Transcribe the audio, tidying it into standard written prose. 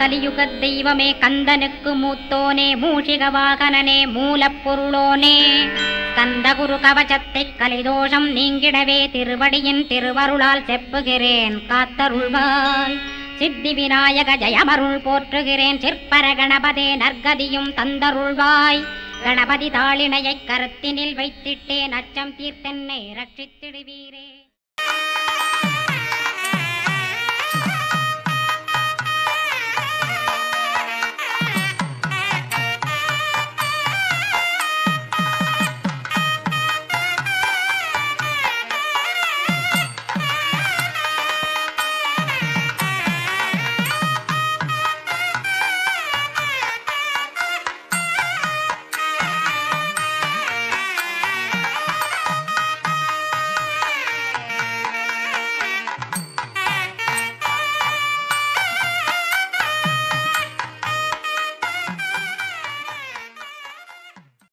கலியுக தெய்வமே கந்தனுக்கு மூத்தோனே மூஷிக வாகனனே மூலப்பொருளோனே கந்த குரு கவசத்தை கலிதோஷம் நீங்கிடவே திருவடியின் திருவருளால் செப்புகிறேன் காத்தருள்வாய். சித்தி விநாயக ஜயமருள் போற்றுகிறேன் சிற்பர கணபதே நற்கதியும் தந்தருள்வாய். கணபதி தாளினையை கருத்தினில் வைத்திட்டேன் அச்சம் தீர்த்தென்னை ரட்சித்திடுவீரே.